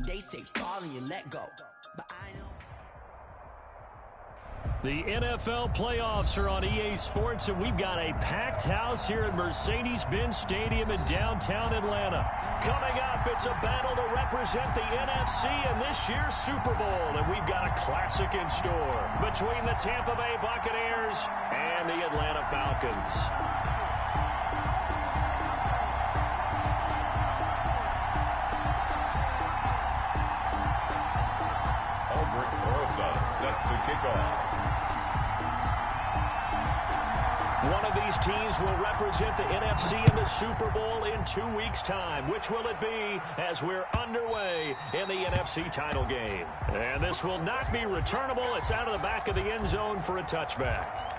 They say fall and you let go. But I know. The NFL playoffs are on EA Sports, and we've got a packed house here at Mercedes-Benz Stadium in downtown Atlanta. Coming up, it's a battle to represent the NFC in this year's Super Bowl, and we've got a classic in store between the Tampa Bay Buccaneers and the Atlanta Falcons. Set to kick off. One of these teams will represent the NFC in the Super Bowl in 2 weeks' time. Which will it be as we're underway in the NFC title game? And this will not be returnable. It's out of the back of the end zone for a touchback.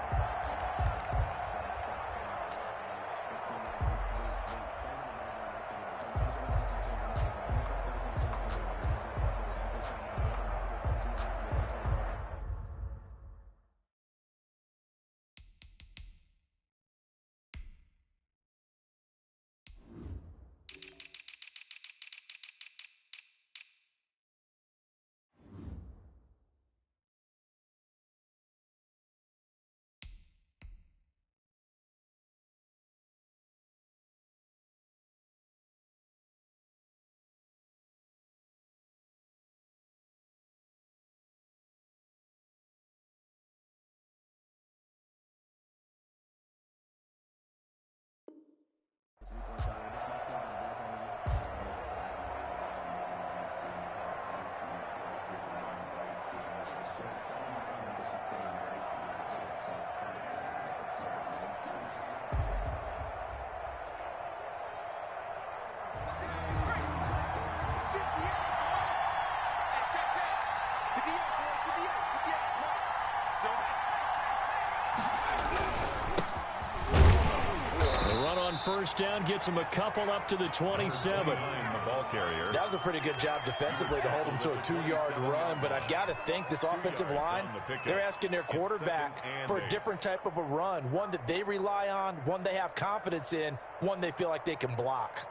First down gets him a couple up to the 27. That was a pretty good job defensively to hold him to a 2-yard run, but I've got to think this offensive line, they're asking their quarterback for a different type of a run, one that they rely on, one they have confidence in, one they feel like they can block.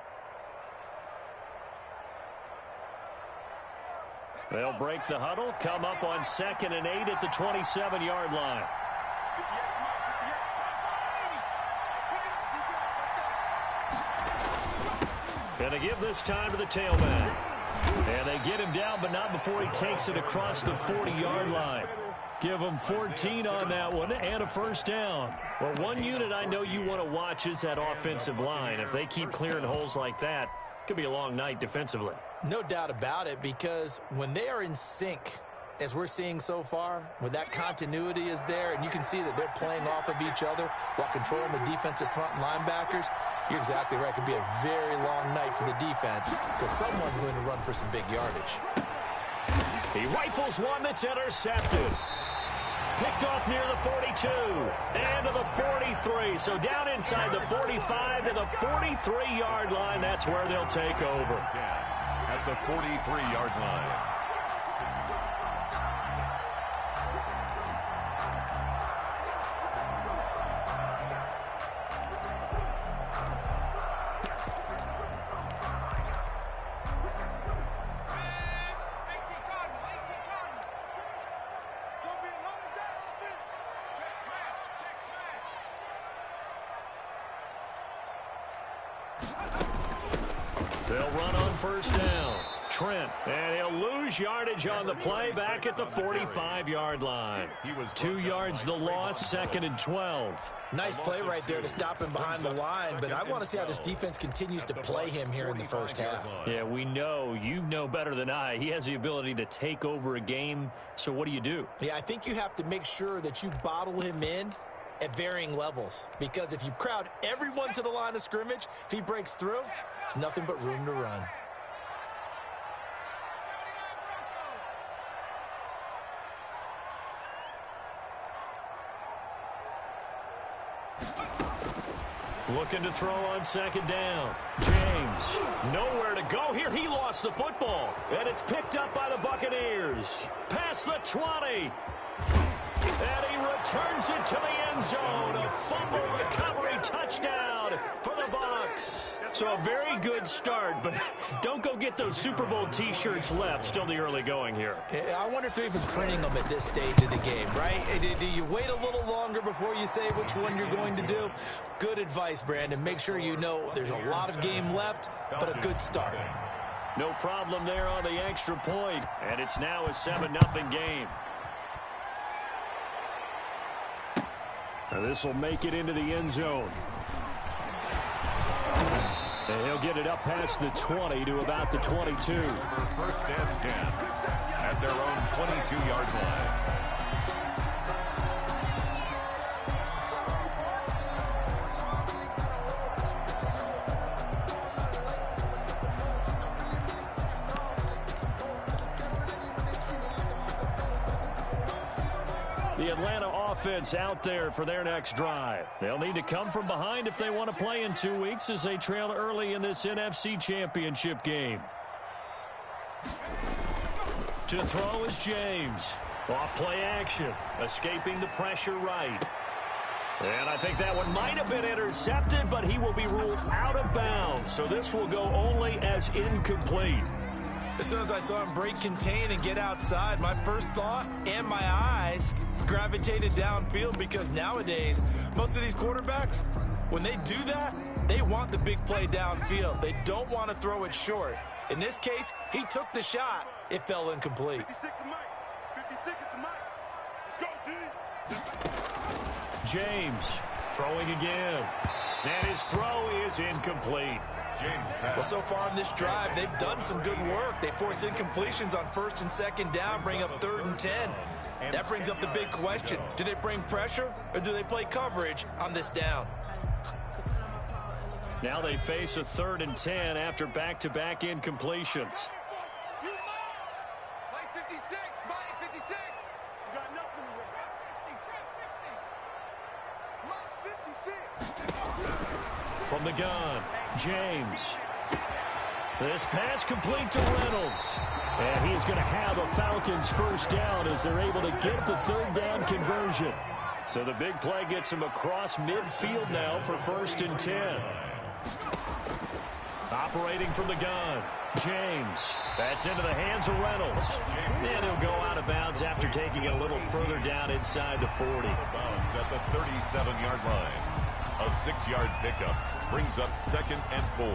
They'll break the huddle, come up on 2nd and 8 at the 27-yard line. And they give this time to the tailback. And they get him down, but not before he takes it across the 40-yard line. Give him 14 on that one and a first down. Well, one unit I know you want to watch is that offensive line. If they keep clearing holes like that, it could be a long night defensively. No doubt about it, because when they are in sync, as we're seeing so far, when that continuity is there, and you can see that they're playing off of each other while controlling the defensive front linebackers, you're exactly right. It could be a very long night for the defense because someone's going to run for some big yardage. He rifles one that's intercepted. Picked off near the 42 and to the 43. So down inside the 45 to the 43-yard line. That's where they'll take over. At the 43-yard line. They'll run on first down. Trent, and he'll lose yardage on the play back at the 45-yard line. 2 yards the loss, 2nd and 12. Nice play right there to stop him behind the line, but I want to see how this defense continues to play him here in the first half. Yeah, we know. You know better than I. He has the ability to take over a game, so what do? Yeah, I think you have to make sure that you bottle him in at varying levels, because if you crowd everyone to the line of scrimmage, if he breaks through, it's nothing but room to run. Looking to throw on second down. James, nowhere to go here. He lost the football, and it's picked up by the Buccaneers. Past the 20. And he returns it to the end zone. A fumble recovery touchdown. crowd for the Bucs. So a very good start, but don't go get those Super Bowl T-shirts left. Still the early going here. I wonder if they're even printing them at this stage of the game, right? Do you wait a little longer before you say which one you're going to do? Good advice, Brandon. Make sure you know there's a lot of game left, but a good start. No problem there on the extra point, and it's now a 7-0 game. This will make it into the end zone. And he'll get it up past the 20 to about the 22. First and 10 at their own 22-yard line. The Atlanta offense out there for their next drive. They'll need to come from behind if they want to play in 2 weeks as they trail early in this NFC Championship game. To throw is James. Off play action. Escaping the pressure right. And I think that one might have been intercepted, but he will be ruled out of bounds. So this will go only as incomplete. As soon as I saw him break contain and get outside, my first thought and my eyes gravitated downfield, because nowadays, most of these quarterbacks, when they do that, they want the big play downfield. They don't want to throw it short. In this case, he took the shot. It fell incomplete. 56 to Mike. 56 to Mike. Let's go, D. James throwing again. And his throw is incomplete. Well, so far in this drive, they've done some good work. They force incompletions on 1st and 2nd down, bring up 3rd and 10. That brings up the big question. Do they bring pressure or do they play coverage on this down? Now they face a 3rd and 10 after back-to-back incompletions. Mike 56. Mike 56. You got nothing to win. Mike 56. From the gun, James. This pass complete to Reynolds. And he's going to have a Falcons first down as they're able to get the 3rd down conversion. So the big play gets him across midfield now for 1st and 10. Operating from the gun, James. That's into the hands of Reynolds. And he'll go out of bounds after taking it a little further down inside the 40. Bounds at the 37-yard line. A 6-yard pickup brings up 2nd and 4.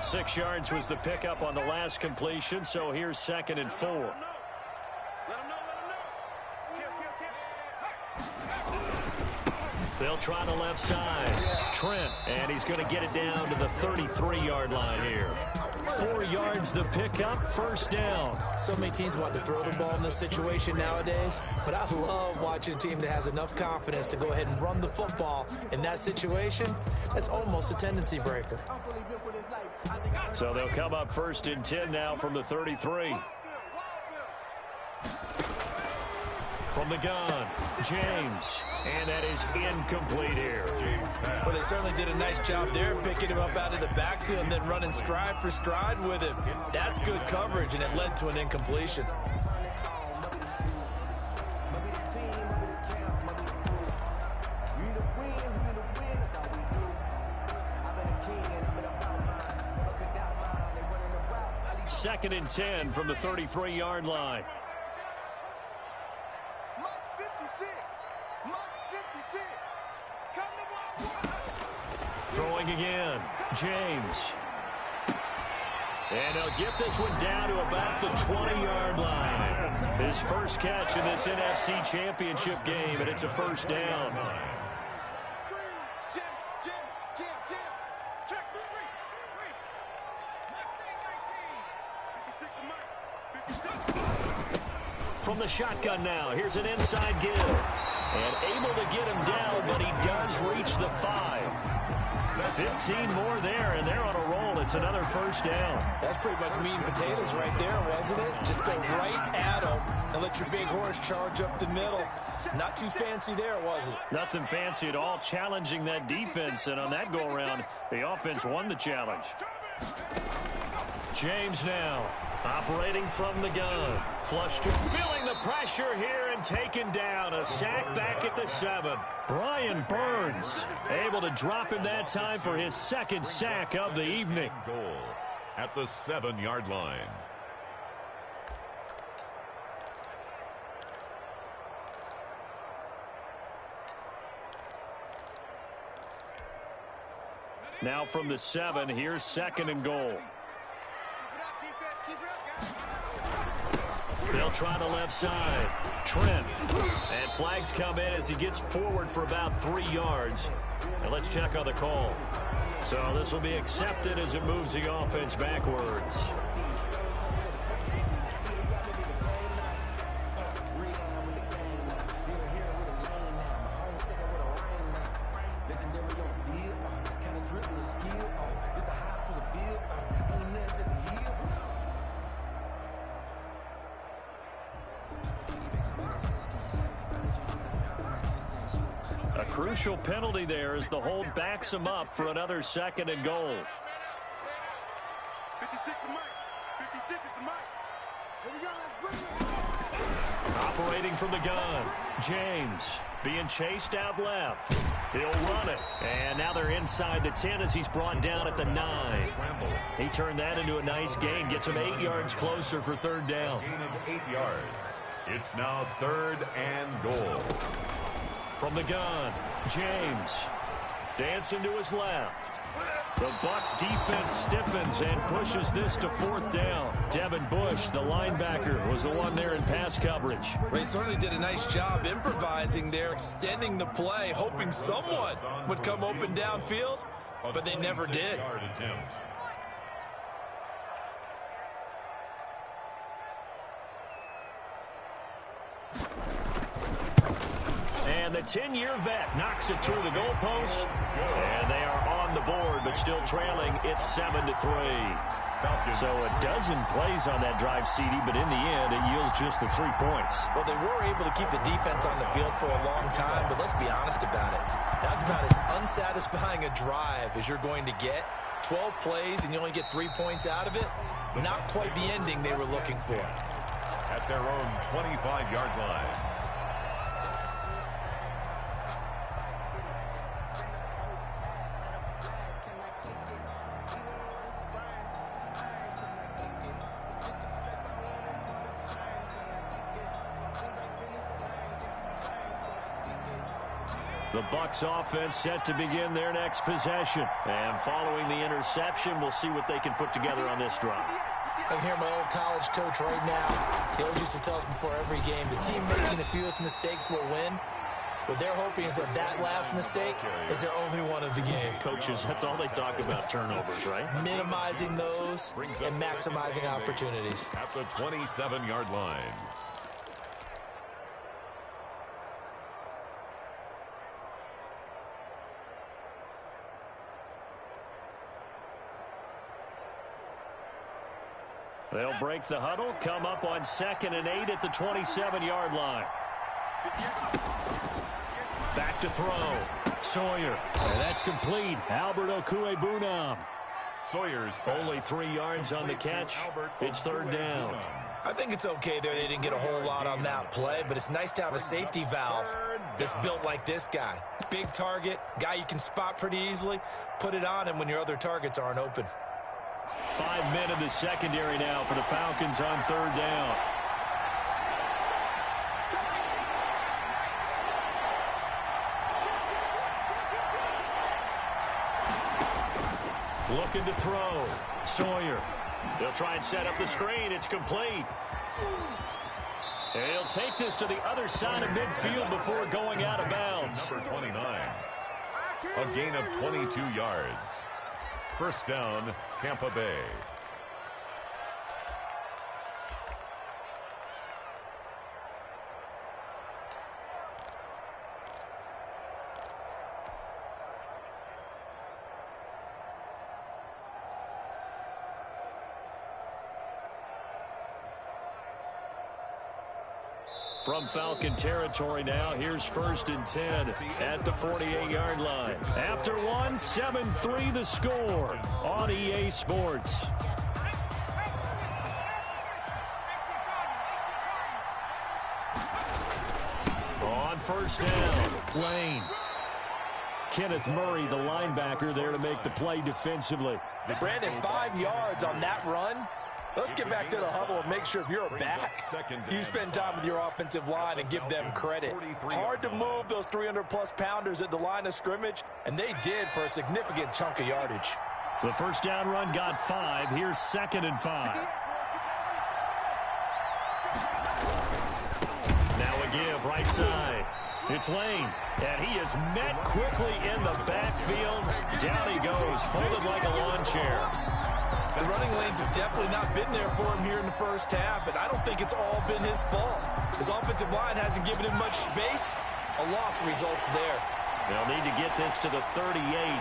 Six yards was the pickup on the last completion, so here's 2nd and 4. Let him know. They'll try the left side. Trent, and he's going to get it down to the 33-yard line here. 4 yards the pickup, 1st down. So many teams want to throw the ball in this situation nowadays, but I love watching a team that has enough confidence to go ahead and run the football in that situation. That's almost a tendency breaker. So they'll come up 1st and 10 now from the 33. From the gun, James. And that is incomplete here. Well, they certainly did a nice job there, picking him up out of the backfield and then running stride for stride with him. That's good coverage, and it led to an incompletion. Second and 10 from the 33-yard line. Throwing again, James. And he'll get this one down to about the 20-yard line. His first catch in this NFC Championship game, and it's a 1st down. From the shotgun now, here's an inside give. And able to get him down, but he does reach the 5. 15 more there, and they're on a roll. It's another 1st down. That's pretty much meat and potatoes right there, wasn't it? Just go right at him and let your big horse charge up the middle. Not too fancy there, was it? Nothing fancy at all, challenging that defense. And on that go-around, the offense won the challenge. James now, operating from the gun. Flushed, feeling the pressure here and taken down. A sack back at the 7. Brian Burns able to drop him that time for his second sack of the evening. Goal at the 7-yard line. Now from the 7, here's 2nd and goal. They'll try the left side. Trent. And flags come in as he gets forward for about 3 yards. And let's check on the call. So this will be accepted as it moves the offense backwards. A crucial penalty there as the hold backs him up for another 2nd and goal. 56 to Mike. 56 is the Mike. Here we go. Let's bring it. Operating from the gun. James being chased out left. He'll run it. And now they're inside the 10 as he's brought down at the 9. He turned that into a nice gain. Gets him 8 yards closer for 3rd down. Gain of 8 yards. It's now 3rd and goal. From the gun, James dancing to his left. The Bucs defense stiffens and pushes this to 4th down. Devin Bush, the linebacker, was the one there in pass coverage. They certainly did a nice job improvising there, extending the play, hoping someone would come open downfield, but they never did. And the 10-year vet knocks it through the goalpost. And they are on the board, but still trailing. It's 7-3. So a dozen plays on that drive, CD, but in the end, it yields just the 3 points. Well, they were able to keep the defense on the field for a long time, but let's be honest about it. That's about as unsatisfying a drive as you're going to get. 12 plays and you only get 3 points out of it. Not quite the ending they were looking for. At their own 25-yard line. The Bucs offense set to begin their next possession. And following the interception, we'll see what they can put together on this drive. I can hear my old college coach right now. He always used to tell us before every game, the team making the fewest mistakes will win. What they're hoping is that that last mistake is their only one of the game. Coaches, that's all they talk about, turnovers, right? Minimizing those and maximizing opportunities. At the 27-yard line. They'll break the huddle, come up on 2nd and 8 at the 27-yard line. Back to throw. Sawyer. And that's complete. Albert Okuebunam. Sawyer's only 3 yards on the catch. It's 3rd down. I think it's okay there. They didn't get a whole lot on that play, but it's nice to have a safety valve that's built like this guy. Big target, guy you can spot pretty easily. Put it on him when your other targets aren't open. 5 men in the secondary now for the Falcons on 3rd down. Looking to throw. Sawyer. They'll try and set up the screen. It's complete. And he'll take this to the other side of midfield before going out of bounds. Number 29. A gain of 22 yards. 1st down, Tampa Bay. From Falcon territory now, here's 1st and 10 at the 48-yard line. After one, 7-3 the score on EA Sports. On first down, Lane. Kenneth Murray, the linebacker, there to make the play defensively. Brandon, 5 yards on that run. Let's get back to the huddle and make sure if you're a back, you spend time with your offensive line and give them credit. Hard to move those 300-plus pounders at the line of scrimmage, and they did for a significant chunk of yardage. The first down run got 5. Here's 2nd and 5. Now a give right side. It's Lane, and he is met quickly in the backfield. Down he goes, folded like a lawn chair. The running lanes have definitely not been there for him here in the first half, and I don't think it's all been his fault. His offensive line hasn't given him much space. A loss results there. They'll need to get this to the 38.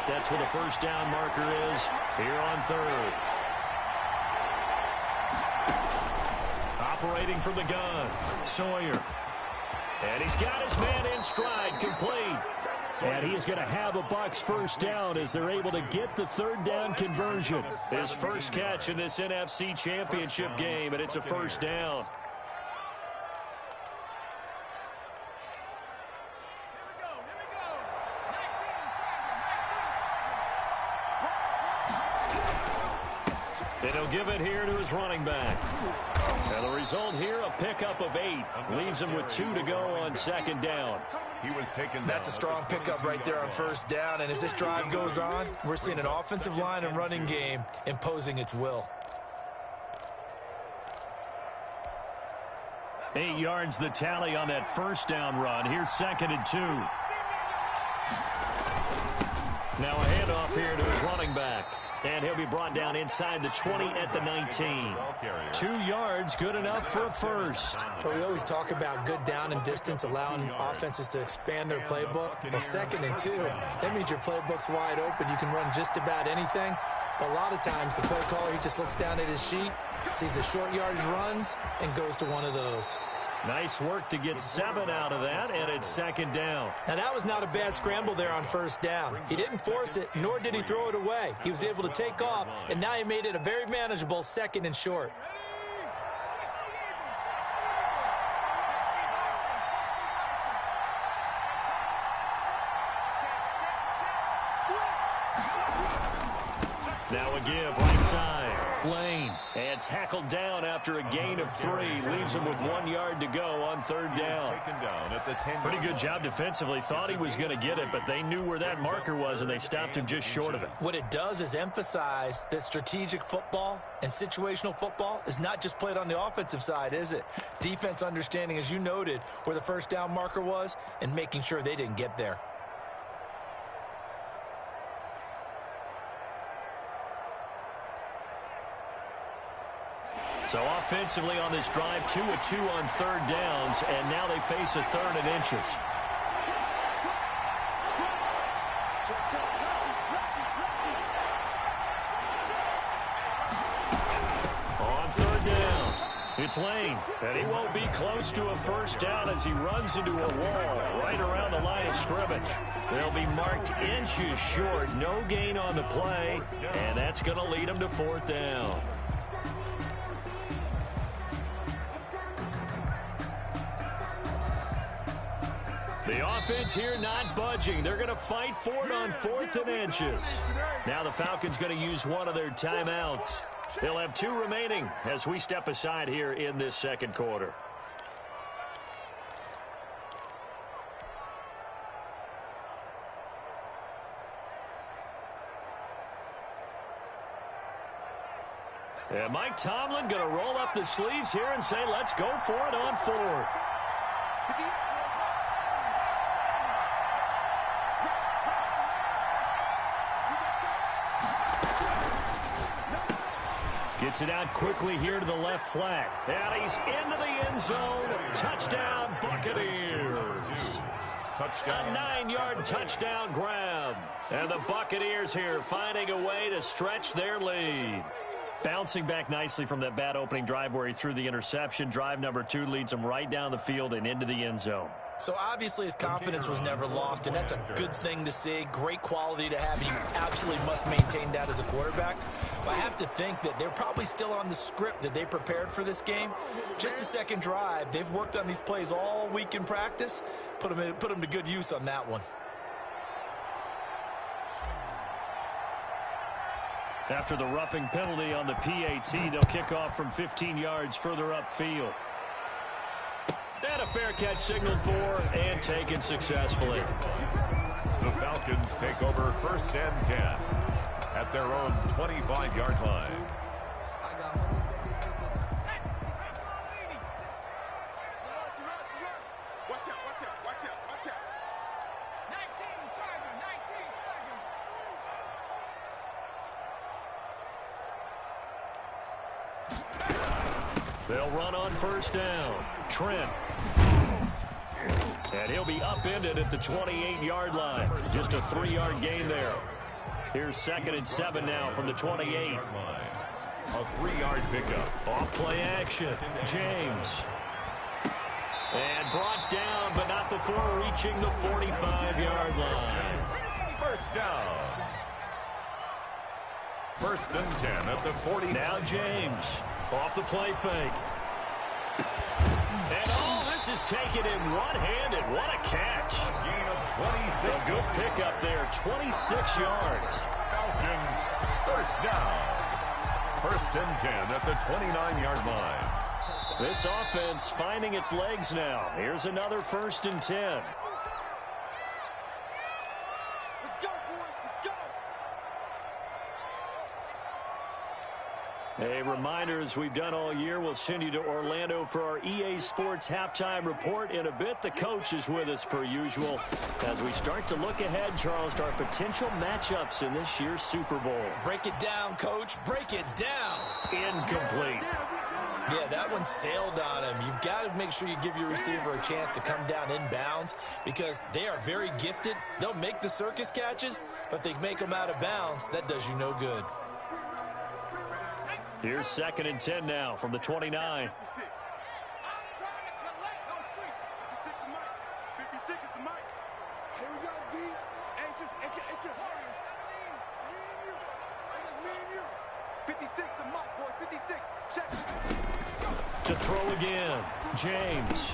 That's where the first down marker is here on 3rd. Operating from the gun, Sawyer. And he's got his man in stride, complete. And he is going to have a Bucs first down as they're able to get the 3rd down conversion. His first catch in this NFC Championship game, and it's a first down. And he'll give it here to his running back. And the result here, a pickup of 8. Leaves him with 2 to go on 2nd down. He was taken. That's a strong pickup right there on first down. And as this drive goes on, we're seeing an offensive line and running game imposing its will. 8 yards the tally on that first down run. Here's 2nd and 2. Now a handoff here to his running back. And he'll be brought down inside the 20 at the 19. 2 yards, good enough for a first. But we always talk about good down and distance, allowing offenses to expand their playbook. Well, 2nd and 2, that means your playbook's wide open. You can run just about anything. But a lot of times, the play caller, he just looks down at his sheet, sees the short yardage runs, and goes to one of those. Nice work to get 7 out of that, and it's 2nd down. Now, that was not a bad scramble there on first down. He didn't force it, nor did he throw it away. He was able to take off, and now he made it a very manageable 2nd and short. Now a give right side. Lane, and tackled down after a gain of 3. Leaves him with 1 yard to go on 3rd down. Pretty good job defensively. Thought he was going to get it, but they knew where that marker was, and they stopped him just short of it. What it does is emphasize that strategic football and situational football is not just played on the offensive side, is it? Defense understanding, as you noted, where the first down marker was and making sure they didn't get there. So offensively on this drive, 2 of 2 on 3rd downs, and now they face a 3rd and inches. On 3rd down, it's Lane, and he won't be close to a first down as he runs into a wall right around the line of scrimmage. They'll be marked inches short, no gain on the play, and that's going to lead them to 4th down. The offense here not budging. They're going to fight for it on 4th and inches. Now the Falcons going to use one of their timeouts. They'll have 2 remaining as we step aside here in this 2nd quarter. And Mike Tomlin going to roll up the sleeves here and say, let's go for it on 4th. Gets it out quickly here to the left flat. And he's into the end zone. Touchdown, Buccaneers. A 9-yard touchdown grab. And the Buccaneers here finding a way to stretch their lead. Bouncing back nicely from that bad opening drive where he threw the interception. Drive number 2 leads them right down the field and into the end zone. So obviously his confidence was never lost, and that's a good thing to see. Great quality to have. You absolutely must maintain that as a quarterback. But I have to think that they're probably still on the script that they prepared for this game. Just the second drive, they've worked on these plays all week in practice. Put them to good use on that one. After the roughing penalty on the PAT, they'll kick off from 15 yards further upfield. And a fair catch signaled for and taken successfully. The Falcons take over 1st and 10 at their own 25-yard line. Watch out, watch out, watch out, watch out. 19, Tiger, 19, Tiger. They'll run on 1st down. Trent. And he'll be upended at the 28-yard line. Just a 3-yard gain there. Here's 2nd and 7 now from the 28. A 3-yard pickup. Off play action. James. And brought down, but not before reaching the 45-yard line. 1st down. 1st and 10 at the 40. Now James. Off the play fake. And this is taken in one-handed. What a catch. A gain of 26. A good pickup there. 26 yards. Falcons 1st down. 1st and 10 at the 29-yard line. This offense finding its legs now. Here's another 1st and 10. Let's go, boys, let's go. A reminder, as we've done all year, we'll send you to Orlando for our EA Sports halftime report in a bit. The coach is with us per usual as we start to look ahead, Charles, to our potential matchups in this year's Super Bowl. Break it down, Coach. Break it down. Incomplete. Yeah, that one sailed on him. You've got to make sure you give your receiver a chance to come down inbounds because they are very gifted. They'll make the circus catches, but if they make them out of bounds, that does you no good. Here's 2nd and 10 now from the 29. 56. I'm trying to collect those streets. 56 is the mic. Here we go, D. It's just me and you. 56 the mic, boys. 56. Check. To throw again. James.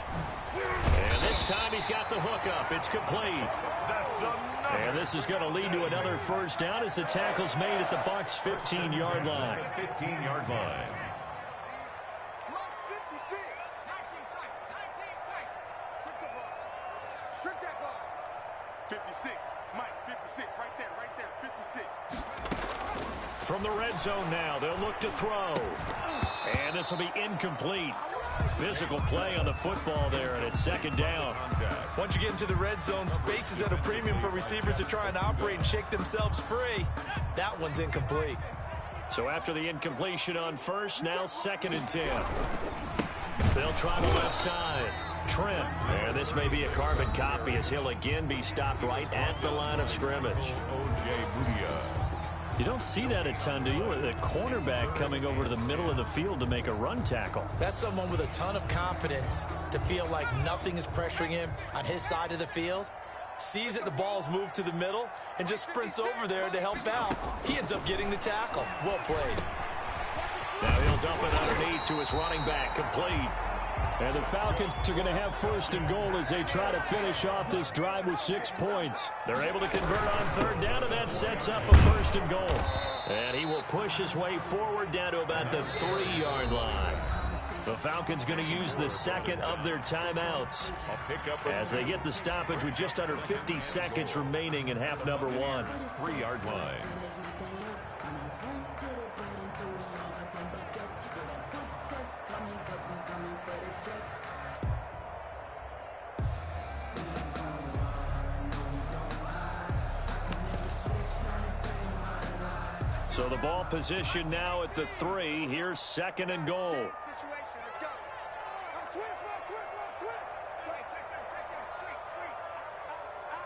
And this time he's got the hook up. It's complete. That's another. And this is going to lead to another 1st down as the tackle's made at the Bucs' 15-yard line. 15-yard line. Mike 56. 19 tight. 19 tight. Strip the ball. Strip that ball. 56. Mike 56. Right there. 56. From the red zone now, they'll look to throw. And this will be incomplete. Physical play on the football there, and it's 2nd down. Once you get into the red zone, space is at a premium for receivers to try and operate and shake themselves free. That one's incomplete. So after the incompletion on 1st, now 2nd and 10. They'll try the left side. Trent. And this may be a carbon copy as he'll again be stopped right at the line of scrimmage. You don't see that a ton, do you? The cornerback coming over to the middle of the field to make a run tackle. That's someone with a ton of confidence to feel like nothing is pressuring him on his side of the field. Sees that the ball's moved to the middle and just sprints over there to help out. He ends up getting the tackle. Well played. Now he'll dump it underneath to his running back, complete. And the Falcons are going to have 1st and goal as they try to finish off this drive with 6 points. They're able to convert on 3rd down, and that sets up a 1st and goal. And he will push his way forward down to about the 3-yard line. The Falcons going to use the 2nd of their timeouts as they get the stoppage with just under 50 seconds remaining in half number 1. 3-yard line. So the ball position now at the 3. Here's 2nd and goal. Situation. Let's go. Twist. Check that. Street.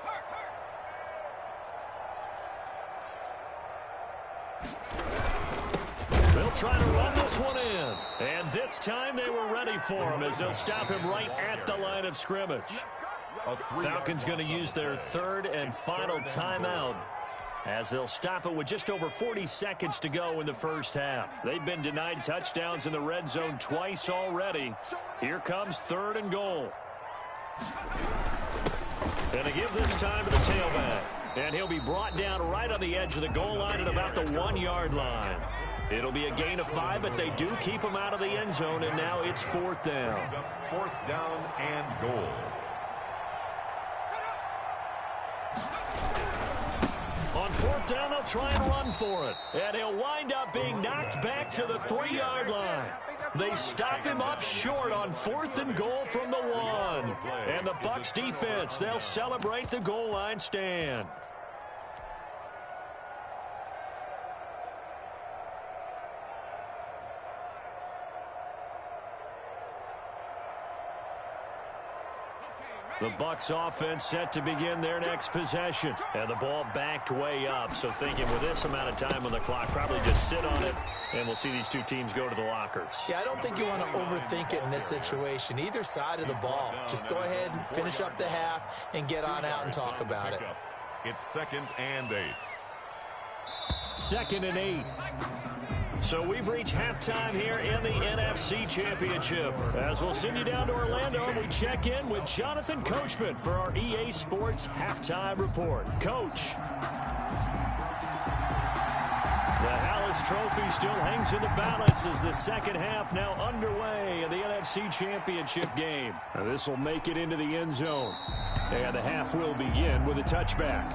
Hurt. They'll try to run this one in. And this time they were ready for him as they'll stop him right at the line of scrimmage. Falcons going to use their third and final timeout, as they'll stop it with just over 40 seconds to go in the first half. They've been denied touchdowns in the red zone twice already. Here comes 3rd and goal. And to give this time to the tailback. And he'll be brought down right on the edge of the goal line at about the 1-yard line. It'll be a gain of 5, but they do keep him out of the end zone, and now it's 4th down. 4th down and goal. On 4th down, they'll try and run for it. And he'll wind up being knocked back to the 3-yard line. They stop him up short on 4th and goal from the 1. And the Bucs defense, they'll celebrate the goal line stand. The Bucs offense set to begin their next possession. And the ball backed way up. So thinking with this amount of time on the clock, probably just sit on it, and we'll see these two teams go to the lockers. Yeah, I don't think you want to overthink it in this situation. Either side of the ball. Just go ahead and finish up the half and get on out and talk about it. It's 2nd and 8. 2nd and 8. So we've reached halftime here in the NFC Championship. As we'll send you down to Orlando, and we check in with Jonathan Coachman for our EA Sports Halftime Report. Coach. The Hallis Trophy still hangs in the balance as the second half now underway in the NFC Championship game. Now this will make it into the end zone. And the half will begin with a touchback.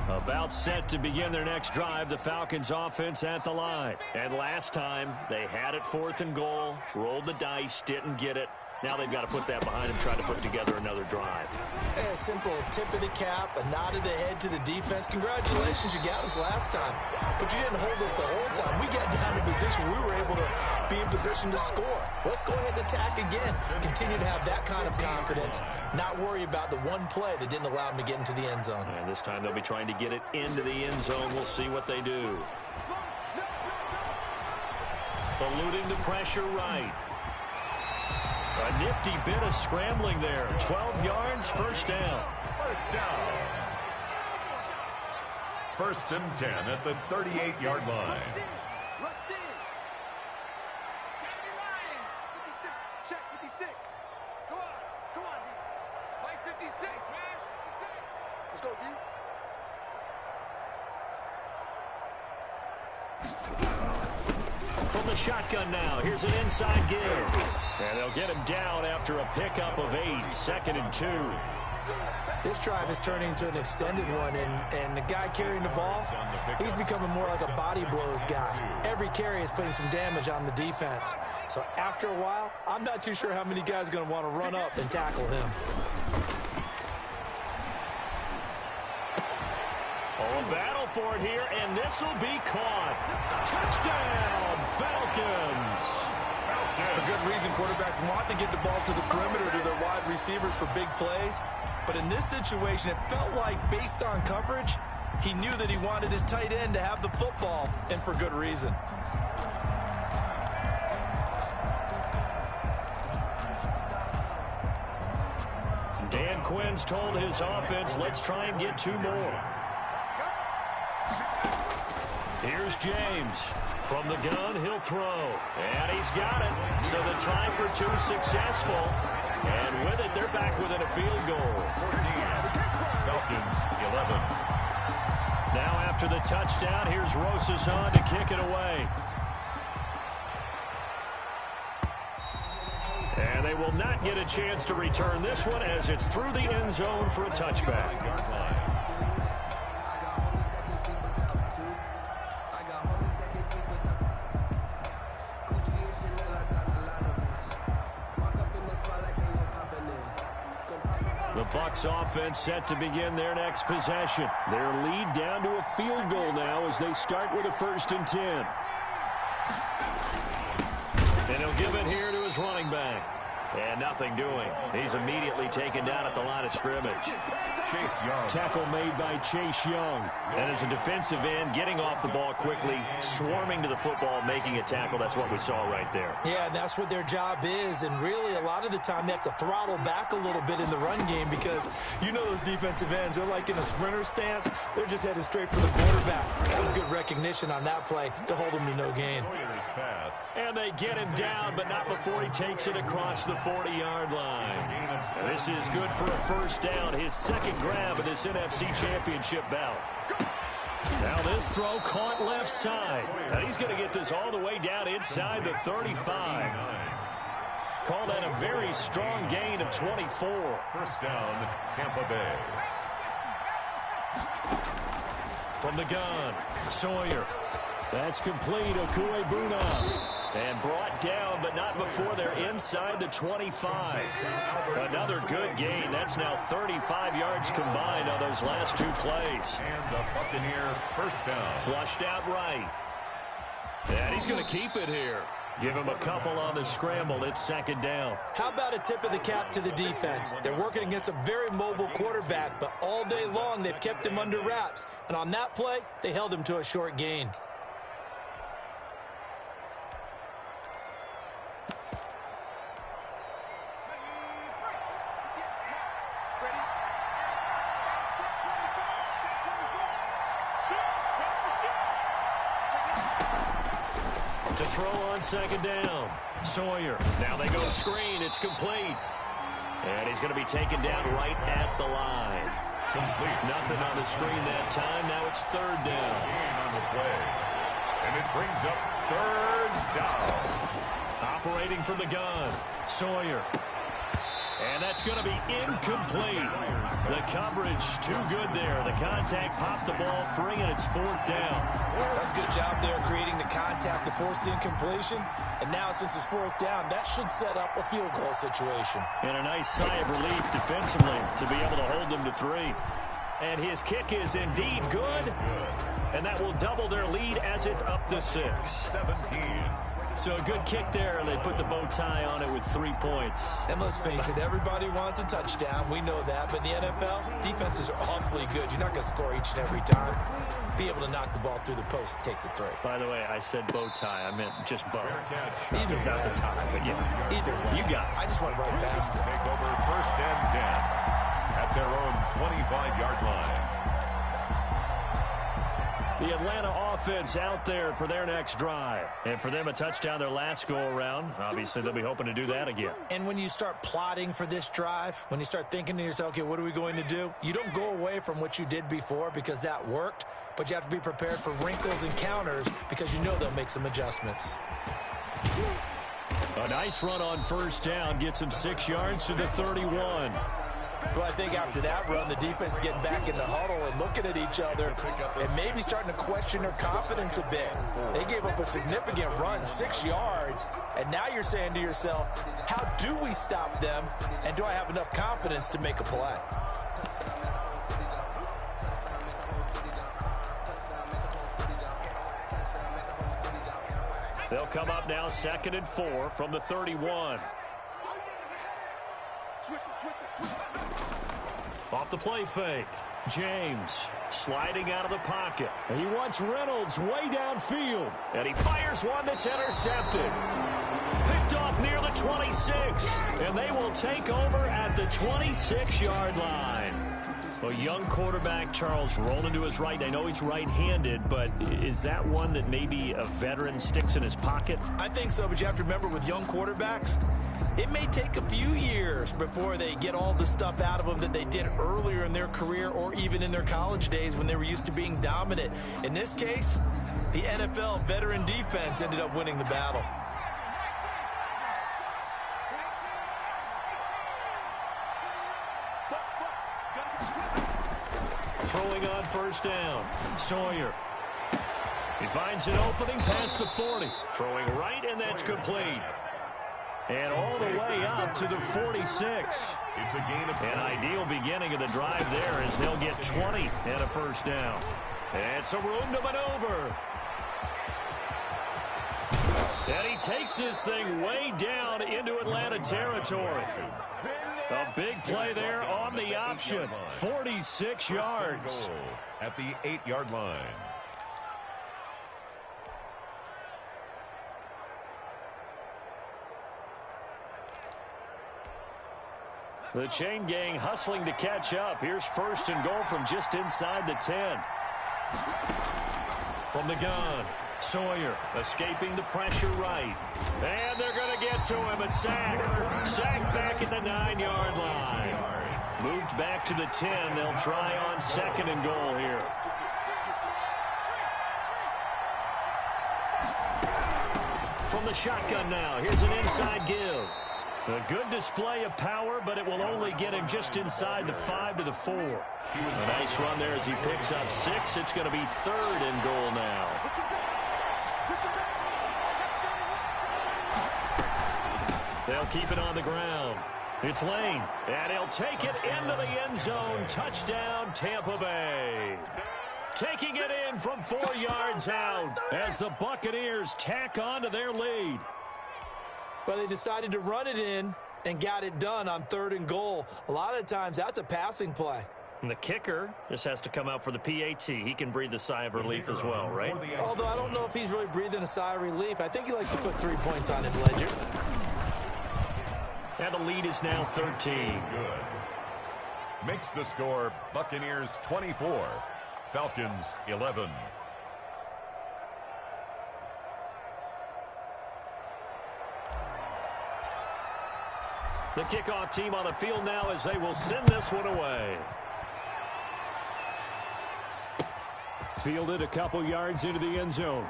About set to begin their next drive, the Falcons offense at the line. And last time, they had it 4th and goal, rolled the dice, didn't get it. Now they've got to put that behind them, try to put together another drive. A simple tip of the cap, a nod of the head to the defense. Congratulations, you got us last time. But you didn't hold us the whole time. We got down to position. We were able to be in position to score. Let's go ahead and attack again. Continue to have that kind of confidence. Not worry about the one play that didn't allow them to get into the end zone. And this time they'll be trying to get it into the end zone. We'll see what they do. Eluding the pressure right. A nifty bit of scrambling there. 12 yards, 1st down. 1st down. 1st and 10 at the 38-yard line. Check 56. Come on, D. Fight 56. Let's go, D. From the shotgun now, here's an inside give. And they'll get him down after a pickup of 8, 2nd and 2. This drive is turning into an extended one, and the guy carrying the ball, he's becoming more like a body blows guy. Every carry is putting some damage on the defense. So after a while, I'm not too sure how many guys are going to want to run up and tackle him. Oh, a battle for it here, and this will be caught. Touchdown, Falcons. For good reason, quarterbacks want to get the ball to the perimeter to their wide receivers for big plays. But in this situation, it felt like, based on coverage, he knew that he wanted his tight end to have the football, and for good reason. Dan Quinn's told his offense, let's try and get 2 more. Here's James. From the gun, he'll throw. And he's got it. So the try for 2 successful. And with it, they're back within a field goal. 14. Falcons, 11. Now after the touchdown, here's Rosas on to kick it away. And they will not get a chance to return this one as it's through the end zone for a touchback. The Bucs offense set to begin their next possession. Their lead down to a field goal now as they start with a 1st and 10. And he'll give it here to his running back. And nothing doing. He's immediately taken down at the line of scrimmage. Chase Young. Tackle made by Chase Young. And as a defensive end, getting off the ball quickly, swarming to the football, making a tackle. That's what we saw right there. Yeah, and that's what their job is. And really, a lot of the time, they have to throttle back a little bit in the run game because you know those defensive ends, they're like in a sprinter stance. They're just headed straight for the quarterback. That was good recognition on that play to hold him to no gain. And they get him down, but not before he takes it across the 40-yard line. And this is good for a first down, his second grab of this NFC Championship bout. Now this throw caught left side. And he's going to get this all the way down inside the 35. Call that a very strong gain of 24. First down, Tampa Bay. From the gun, Sawyer. That's complete, Okuebuna. And brought down, but not before they're inside the 25. Another good gain. That's now 35 yards combined on those last two plays. And the Buccaneer first down. Flushed out right. And he's going to keep it here. Give him a couple on the scramble. It's second down. How about a tip of the cap to the defense? They're working against a very mobile quarterback, but all day long they've kept him under wraps. And on that play, they held him to a short gain. To throw on second down. Sawyer. Now they go screen. It's complete. And he's going to be taken down right at the line. Complete. Nothing on the screen that time. Now it's third down. Gain on the play. And it brings up third down. Operating from the gun. Sawyer. And that's going to be incomplete. The coverage too good there. The contact popped the ball free, and it's fourth down. That's a good job there creating the contact to force the incompletion. And now since it's fourth down, that should set up a field goal situation. And a nice sigh of relief defensively to be able to hold them to 3. And his kick is indeed good. And that will double their lead as it's up to 6. 17. So a good kick there. They put the bow tie on it with 3 points. And let's face it, everybody wants a touchdown. We know that. But in the NFL, defenses are awfully good. You're not going to score each and every time. Be able to knock the ball through the post and take the 3. By the way, I said bow tie. I meant just bow. Either way. Not the tie, but yeah. Either way. You got it. I just went right past it. Take over first and 10 at their own 25-yard line. The Atlanta offense out there for their next drive. And for them, a touchdown their last go-around. Obviously, they'll be hoping to do that again. And when you start plotting for this drive, when you start thinking to yourself, okay, what are we going to do? You don't go away from what you did before because that worked, but you have to be prepared for wrinkles and counters because you know they'll make some adjustments. A nice run on first down gets him 6 yards to the 31. Well, I think after that run, the defense getting back in the huddle and looking at each other and maybe starting to question their confidence a bit. They gave up a significant run, 6 yards, and now you're saying to yourself, how do we stop them, and do I have enough confidence to make a play? They'll come up now 2nd and 4 from the 31. Off the play fake. James sliding out of the pocket. And he wants Reynolds way downfield. And he fires one that's intercepted. Picked off near the 26. And they will take over at the 26-yard line. A young quarterback, Charles, rolling to his right. I know he's right-handed, but is that one that maybe a veteran sticks in his pocket? I think so, but you have to remember with young quarterbacks, it may take a few years before they get all the stuff out of them that they did earlier in their career or even in their college days when they were used to being dominant. In this case, the NFL veteran defense ended up winning the battle. Throwing on first down. Sawyer. He finds an opening past the 40. Throwing right, and that's complete. And all the way up to the 46. It's a gain of 20. An ideal beginning of the drive there as they'll get 20 and a first down. And some room to maneuver. And he takes this thing way down into Atlanta territory. A big play there on the option. 46 yards. At the 8-yard line. The chain gang hustling to catch up. Here's 1st and goal from just inside the 10. From the gun, Sawyer escaping the pressure right. And they're going to get to him. A sack. Sack back at the 9-yard line. Moved back to the 10. They'll try on 2nd and goal here. From the shotgun now. Here's an inside give. A good display of power, but it will only get him just inside the 5 to the 4. A nice run there as he picks up 6. It's going to be 3rd and goal now. They'll keep it on the ground. It's Lane, and he'll take it into the end zone. Touchdown, Tampa Bay. Taking it in from 4 yards out as the Buccaneers tack on to their lead. Well, they decided to run it in and got it done on 3rd and goal. A lot of times, that's a passing play. And the kicker just has to come out for the PAT. He can breathe a sigh of relief as well, right? Although I don't know if he's really breathing a sigh of relief. I think he likes to put 3 points on his ledger. And the lead is now 13. Good. Makes the score Buccaneers 24, Falcons 11. The kickoff team on the field now as they will send this one away. Fielded a couple yards into the end zone.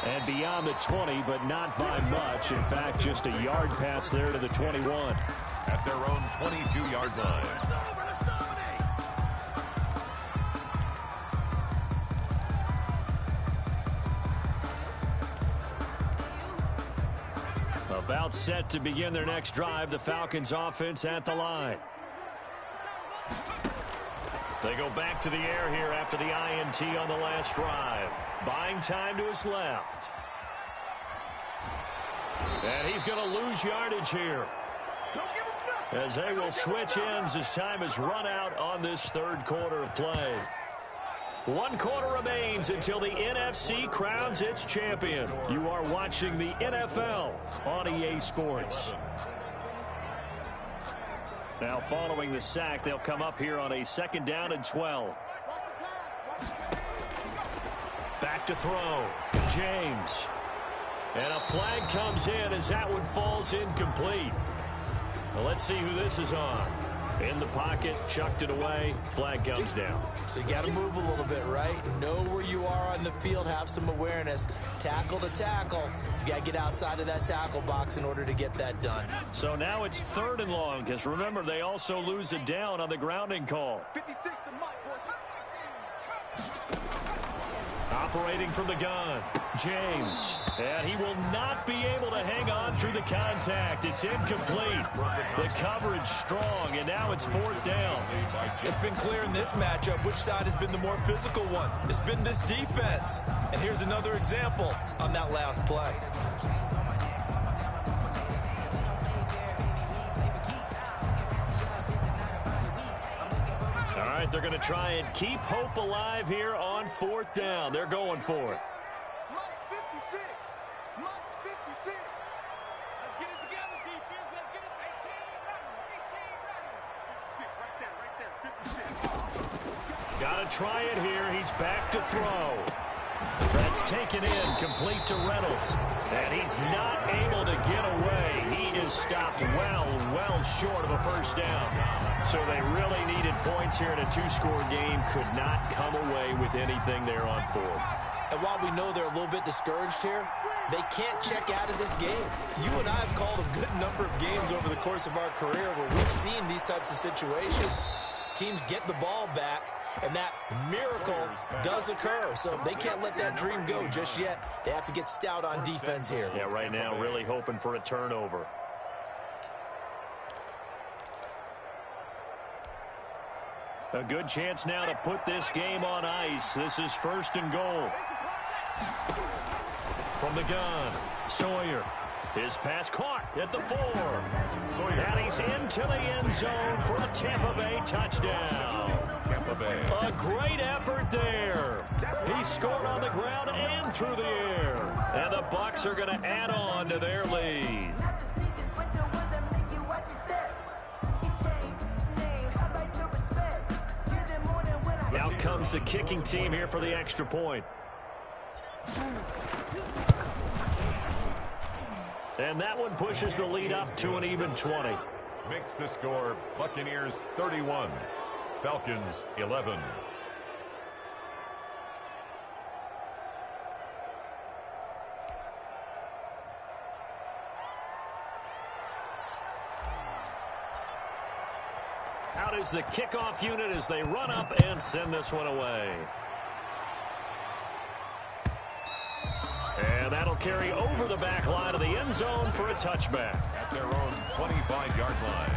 And beyond the 20, but not by much. In fact, just a yard pass there to the 21. At their own 22-yard line. About set to begin their next drive. The Falcons offense at the line. They go back to the air here after the INT on the last drive. Buying time to his left. And he's going to lose yardage here. As they will switch ends as time is run out on this 3rd quarter of play. 1 quarter remains until the NFC crowns its champion. You are watching the NFL on EA Sports. Now following the sack, they'll come up here on a 2nd down and 12. Back to throw. James. And a flag comes in as that one falls incomplete. Well, let's see who this is on. In the pocket, chucked it away, flag comes down. So you got to move a little bit, right? Know where you are on the field, have some awareness. Tackle to tackle. You got to get outside of that tackle box in order to get that done. So now it's 3rd and long, because remember, they also lose a down on the grounding call. 56 to Mike, boys. Operating from the gun, James. And he will not be able to hang on through the contact. It's incomplete. The coverage strong, and now it's 4th down. It's been clear in this matchup which side has been the more physical one. It's been this defense. And here's another example on that last play. All right, they're going to try and keep hope alive here on 4th down. They're going for it. Mike 56. Mike 56. Let's get it together, defense. Let's get it. 18 running. 18 running. 56 right there. 56. Got to try it here. He's back to throw. That's taken in, complete to Reynolds. And he's not able to get away. He is stopped well short of a 1st down. So they really needed points here in a 2-score game. Could not come away with anything there on 4th. And while we know they're a little bit discouraged here, they can't check out of this game. You and I have called a good number of games over the course of our career where we've seen these types of situations. Teams get the ball back, and that miracle does occur. So they can't let that dream go just yet. They have to get stout on defense here. Yeah, right now really hoping for a turnover. A good chance now to put this game on ice. This is 1st and goal. From the gun, Sawyer. His pass caught at the 4. Sawyer. And he's into the end zone for a Tampa Bay touchdown. Tampa Bay. A great effort there. He scored on the ground and through the air. And the Bucs are going to add on to their lead. Out comes the kicking team here for the extra point. And that one pushes the lead up to an even 20. Makes the score Buccaneers 31, Falcons 11. Out is the kickoff unit as they run up and send this one away. And that'll carry over the back line of the end zone for a touchback. At their own 25-yard line.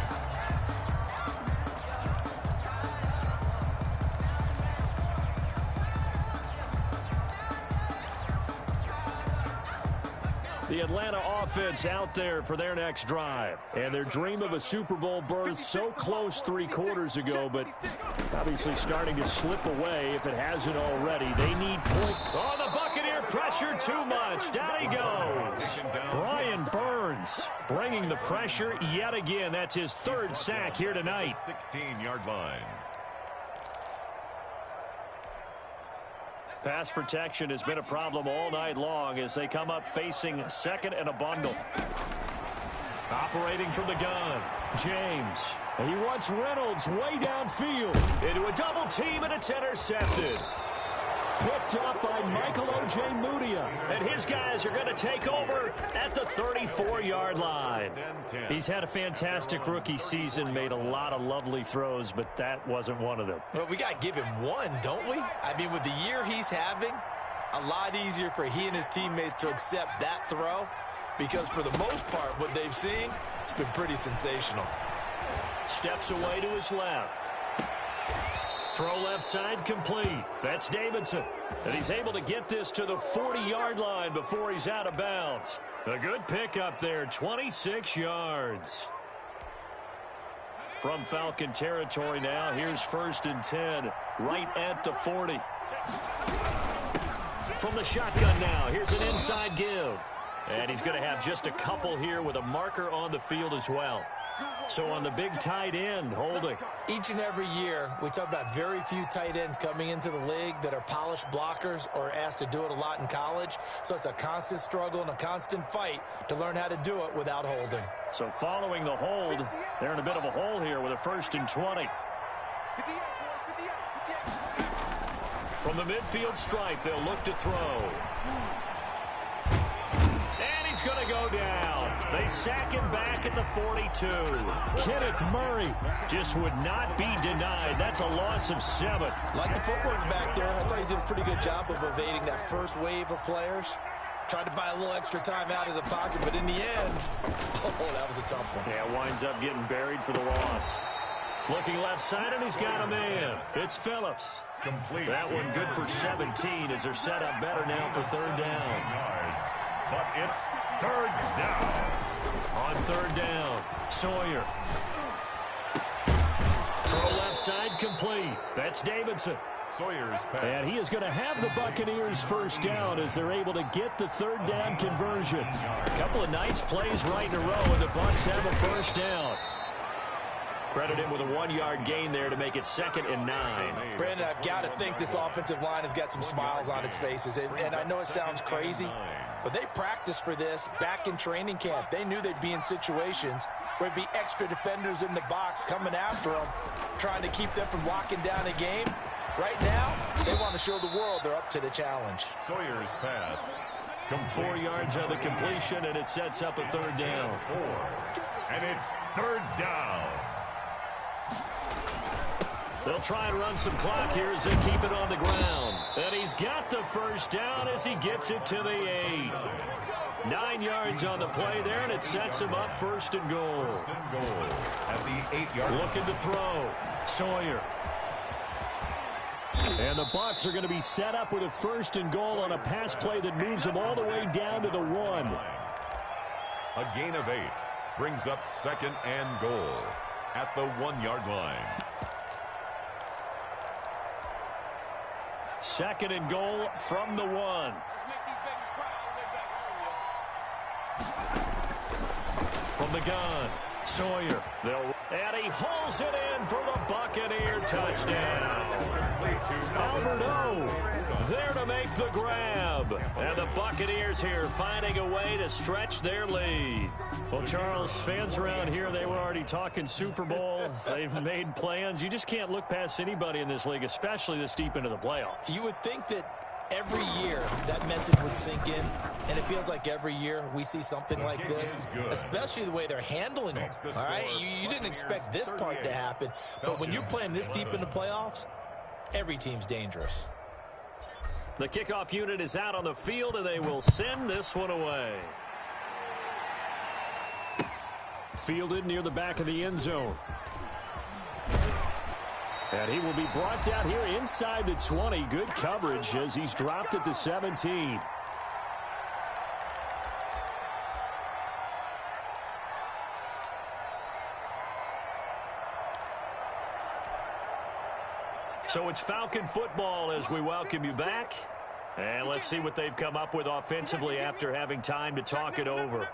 The Atlanta offense out there for their next drive. And their dream of a Super Bowl berth so close 3 quarters ago, but obviously starting to slip away if it hasn't already. They need point. Oh, the Buccaneer pressure too much. Down he goes. Brian Burns bringing the pressure yet again. That's his 3rd sack here tonight. 16-yard line. Pass protection has been a problem all night long as they come up facing second and a bundle. Operating from the gun, James. And he wants Reynolds way downfield. Into a double team, and it's intercepted. Picked up by Michael Ojemudia. And his guys are going to take over at the 34-yard line. He's had a fantastic rookie season, made a lot of lovely throws, but that wasn't one of them. Well, we got to give him one, don't we? I mean, with the year he's having, a lot easier for he and his teammates to accept that throw because for the most part, what they've seen, it's been pretty sensational. Steps away to his left. Throw left side complete. That's Davidson. And he's able to get this to the 40-yard line before he's out of bounds. A good pickup there, 26 yards. From Falcon territory now, here's 1st and 10, right at the 40. From the shotgun now, here's an inside give. And he's going to have just a couple here with a marker on the field as well. So on the big tight end, holding. Each and every year, we talk about very few tight ends coming into the league that are polished blockers or asked to do it a lot in college. So it's a constant struggle and a constant fight to learn how to do it without holding. So following the hold, they're in a bit of a hole here with a 1st and 20. From the midfield stripe, they'll look to throw. And he's going to go down. They sack him back at the 42. Kenneth Murray just would not be denied. That's a loss of 7. Like the footwork back there, I thought he did a pretty good job of evading that first wave of players. Tried to buy a little extra time out of the pocket, but in the end, oh, that was a tough one. Yeah, winds up getting buried for the loss. Looking left side, and he's got a man. It's Phillips. Complete. That one good for 17 as they're set up better now for 3rd down. Yards. But it's 3rd down. On 3rd down, Sawyer. Throw left side complete. That's Davidson. Sawyer's pass. And he is going to have the Buccaneers 1st down as they're able to get the 3rd down conversion. A couple of nice plays right in a row, and the Bucs have a 1st down. Credit him with a 1-yard gain there to make it 2nd and 9. Brandon, I've got to think this offensive line has got some smiles on its faces. And I know it sounds crazy, but they practiced for this back in training camp. They knew they'd be in situations where there'd be extra defenders in the box coming after them, trying to keep them from locking down a game. Right now, they want to show the world they're up to the challenge. Sawyer's pass. 4 yards on the completion, and it sets up a 3rd down. 4. And it's 3rd down. They'll try and run some clock here as they keep it on the ground. And he's got the 1st down as he gets it to the 8. 9 yards on the play there, and it sets him up 1st and goal. 1st and goal at the 8-yard line. Looking to throw. Sawyer. And the Bucs are going to be set up with a 1st and goal on a pass play that moves them all the way down to the 1. A gain of 8 brings up 2nd and goal at the 1-yard line. 2nd and goal from the 1. From the gun, Sawyer. And he hauls it in for the Buccaneer touchdown. Alberto there to make the grab. And the Buccaneers here finding a way to stretch their lead. Well, Charles, fans around here, they were already talking Super Bowl. They've made plans. You just can't look past anybody in this league, especially this deep into the playoffs. You would think that every year that message would sink in, and it feels like every year we see something like this, especially the way they're handling them. All right, you didn't expect this part to happen, but when you're playing this deep in the playoffs, every team's dangerous. The kickoff unit is out on the field, and they will send this one away. Fielded near the back of the end zone. And he will be brought down here inside the 20. Good coverage as he's dropped at the 17. So it's Falcon football as we welcome you back. And let's see what they've come up with offensively after having time to talk it over.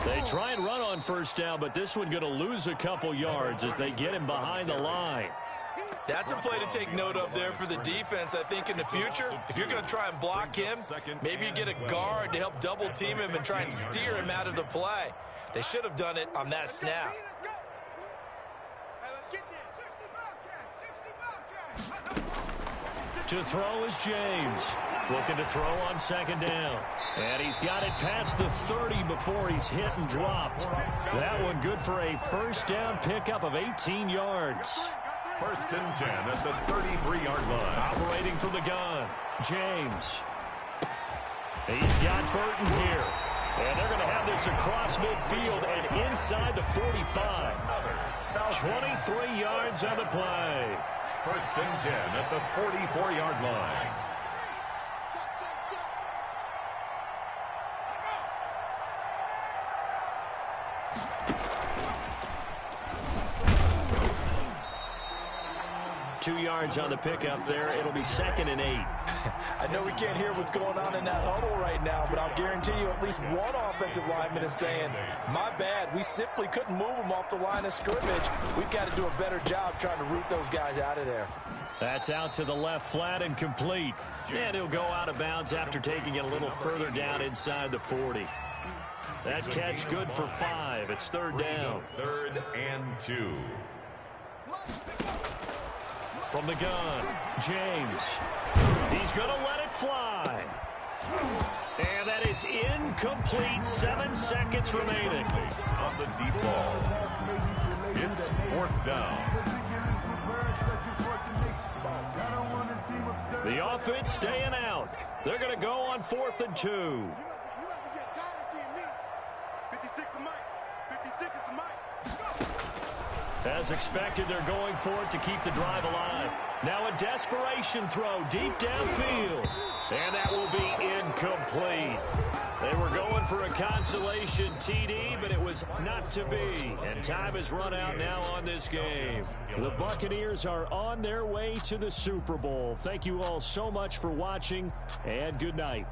They try and run on 1st down, but this one going to lose a couple yards as they get him behind the line. That's a play to take note of there for the defense, I think, in the future. If you're going to try and block him, maybe you get a guard to help double team him and try and steer him out of the play. They should have done it on that snap. To throw is James. Looking to throw on 2nd down. And he's got it past the 30 before he's hit and dropped. That one good for a 1st down pickup of 18 yards. 1st and 10 at the 33-yard line. Operating from the gun, James. He's got Burton here. And they're going to have this across midfield and inside the 45. 23 yards on the play. 1st and 10 at the 44-yard line. Two yards on the pickup there. It'll be 2nd and 8. I know we can't hear what's going on in that huddle right now, but I'll guarantee you at least one offensive lineman is saying, my bad, we simply couldn't move them off the line of scrimmage. We've got to do a better job trying to root those guys out of there. That's out to the left flat and complete. And he'll go out of bounds after taking it a little further down inside the 40. That catch good for 5. It's 3rd down. 3rd and 2. From the gun, James. He's going to let it fly. And that is incomplete. 7 seconds remaining. On the deep ball. It's 4th down. The offense staying out. They're going to go on 4th and 2. You might get tired of seeing me. 56 to Mike. 56 is to Mike. As expected, they're going for it to keep the drive alive. Now a desperation throw deep downfield. And that will be incomplete. They were going for a consolation TD, but it was not to be. And time has run out now on this game. The Buccaneers are on their way to the Super Bowl. Thank you all so much for watching, and good night.